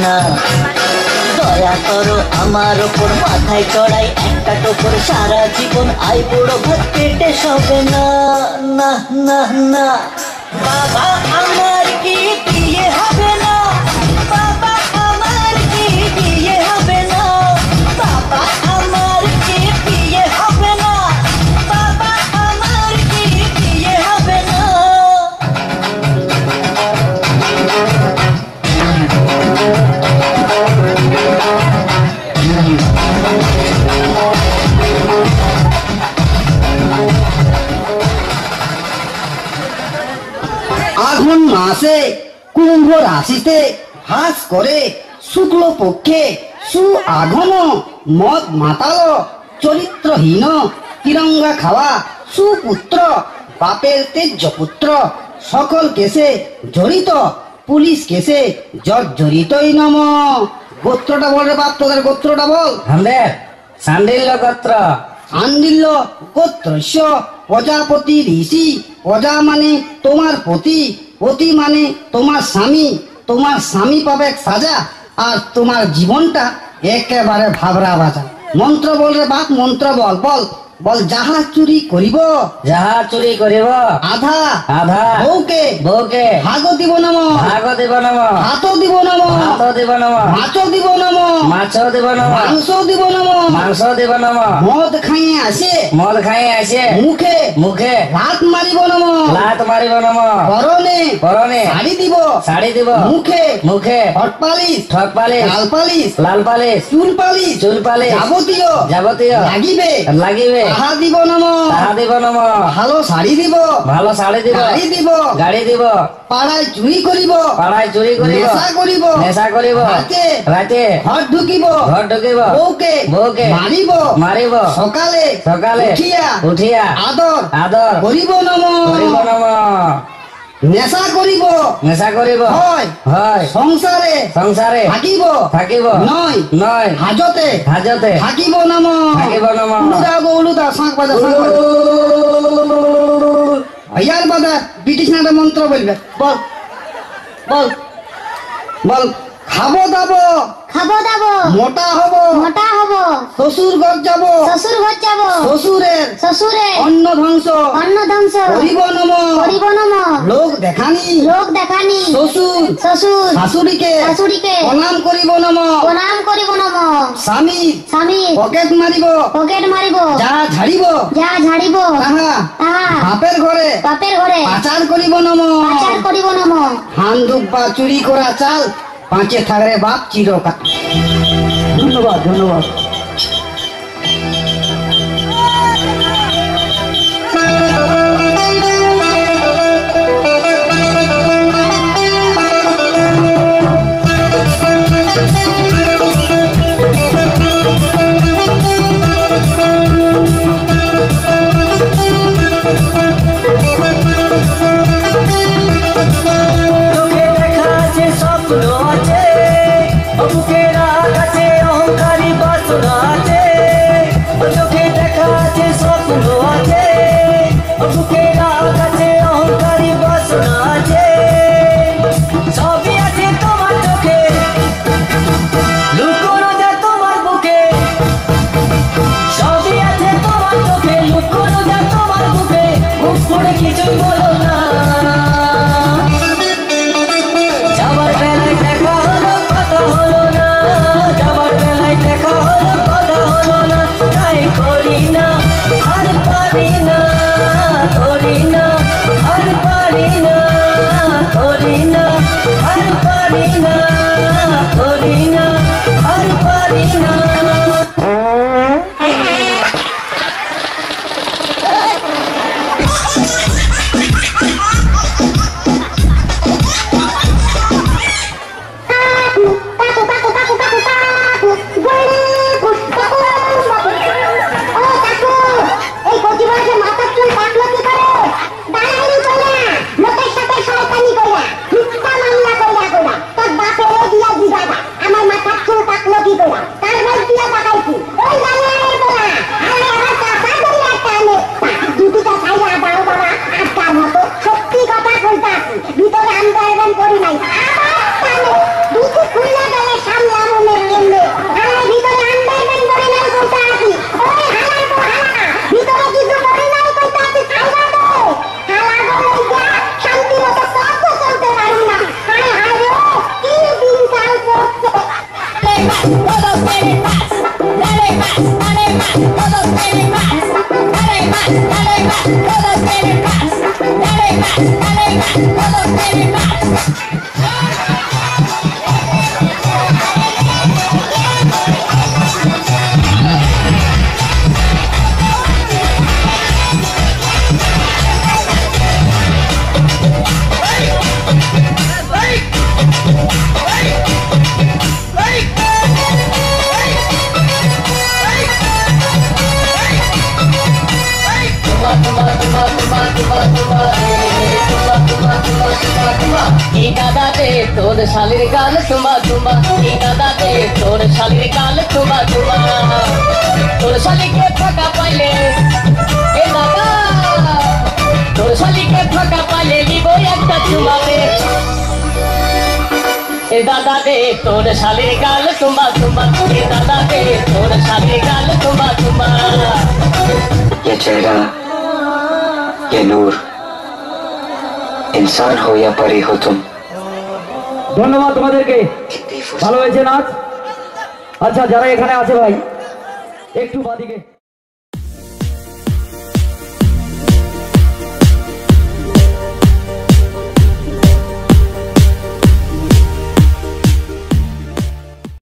না দয়া করো আমার ওপর, মাথায় চড়াই একটা টোপর, সারা জীবন আই বুড়ো ভাত পেটে সবে না। না না না বাবা আমার কি বিয়ে হবে না, বাবা আমার কি বিয়ে হবে না, বাবা আমার কি বিয়ে হবে না, বাবা আমার কি বিয়ে হবে না। আঘন মাসে কুম্ভ রাশিতে হাস করে শুক্ল পক্ষে সু আঘন মদ মাতাল চরিত্রহীন তিরঙ্গা খাওয়া সুপুত্র বাপের তেজ্য পুত্র সকল কেসে জড়িত পুলিশ কেসে জর্জরিতই নম। গোত্রটা বল রে বাপ, তোদের গোত্রটা বল। আমাদের সান্ডিল্য গোত্র। আন্ডিল্য গোত্রস্য প্রজাপতি ঋষি। প্রজা মানে তোমার পতি, পতি মানে তোমার স্বামী, তোমার স্বামী পাবে সাজা, আর তোমার জীবনটা একেবারে ভাবরা বাজা। মন্ত্র বল রে বাপ, মন্ত্র বল বল বল। যাহা চুরি করিব, যাহা চুরি করিব আধা আধা বউকে বউকে ভাগ দিব নম, ভাগ দিব নম, হাত দিব নম, ভাত দিব নম, মাছ দিব নম, মাছ দিব নম, মাংস দিব নম, মাংস দিব নম। মদ খাইয়ে আসে মদ খাই আসে মুখে মুখে লাত মারিব নম, লাত মারিব নম। পরনে পরনে শাড়ি দিব, শাড়ি দিব, মুখে মুখে হট পালিশ, ঠক পালিশ, লাল পালিশ, লাল পালিশ, চুল পালিশ, চুল পালিশ, যাবতীয় যাবতীয় লাগিবে লাগিবে তাহা দিব নম। তাহা দিব নম। ভালো শাড়ি দিব, ভালো শাড়ি দিব, গাড়ি দিব, গাড়ি দিব, পাড়ায় চুরি করিব, পাড়ায় চুরি করিব, নেশা করিব, নেশা করিব, রাতে রাতে ঘর ঢুকিব, ঘর ঢুকিব, বউকে বউকে মারিব, মারিব, সকালে সকালে উঠিয়া উঠিয়া আদর আদর করিব নম। করিব নম। নেশা করিব, নেশা করিব, হয় হয় সংসারে সংসারে থাকিব, থাকিব, নয় নয় হাজতে হাজতে থাকিব নম। থাকিব নম। উলুদা গো উলুদা, শাঁখ বাজা শাঁখ বাজা। ইয়ার বাদা ব্রিটিশ নাটে মন্ত্র বলবে, বল বল বল। খাবো দাবো, খাবো দাবো, মোটা হব, মোটা হব, শ্বশুর ঘর যাব, শ্বশুর ঘর যাব, শ্বশুরের শ্বশুরে অন্ন ধ্বংস অন্ন ধ্বংস করিব নম। করিব নম। লোক দেখানি লোক দেখানি শ্বশুর শ্বশুর শাশুড়িকে শাশুড়িকে প্রণাম করিব নম। প্রণাম করিব নম। স্বামী স্বামী পকেট মারিব, পকেট মারিব, যা ঝাড়িব যা ঝাড়িব তাহা তাহা বাপের ঘরে বাপের ঘরে পাচার করিব নম। পাচার করিব নম। হান্দুক বা চুরি করা চাল পাঁচে থাকরে বাপ চিরকাল। ধন্যবাদ ধন্যবাদ। চোখে দেখা আছে স্বপ্ন আছে, বুকের আকাশে অহংকারী বাসনা আছে। চোখে দেখা আছে স্বপ্ন আছে, বুকের আকাশে অহংকারী বাসনা আছে। সবই আছে তোমার চোখে, লুকোনো যায় তোমার বুকে। সবই আছে তোমার চোখে, লুকোনো যায় তোমার বুকে। মুখ করে কিছু বলো না, যাবার বেলায় দেখা হলো কথা হলো না, যাবার বেলায় দেখা হলো কথা হলো না। তাই করি না আর পারি না, করি না আর পারি না, করি না আর পারি না, করি না আর পারি না। আমার todos quieren más. Dale más, dale más, todos quieren más. Dale más, dale más, todos quieren más. Dale más, dale más, todos quieren más. দাদাতে তোর শালির গাল তোমা তোমা দাদাতে তোর শালির গাল তোমা তোমা তোর শালিকে ফাঁকা পাইলে এ দাদা তোর শালিকে ফাঁকা পাইলে দিব একটা চুমাতে এ দাদাতে তোর শালির গাল তোমা তোমা এ দাদাতে তোর শালির গাল তোমা তোমা ये चेहरा ये नूर इंसान हो या परी हो तुम ধন্যবাদ তোমাদেরকে ভালো হয়েছে নাচ আচ্ছা যারা এখানে আছে ভাই একটু বাদিকে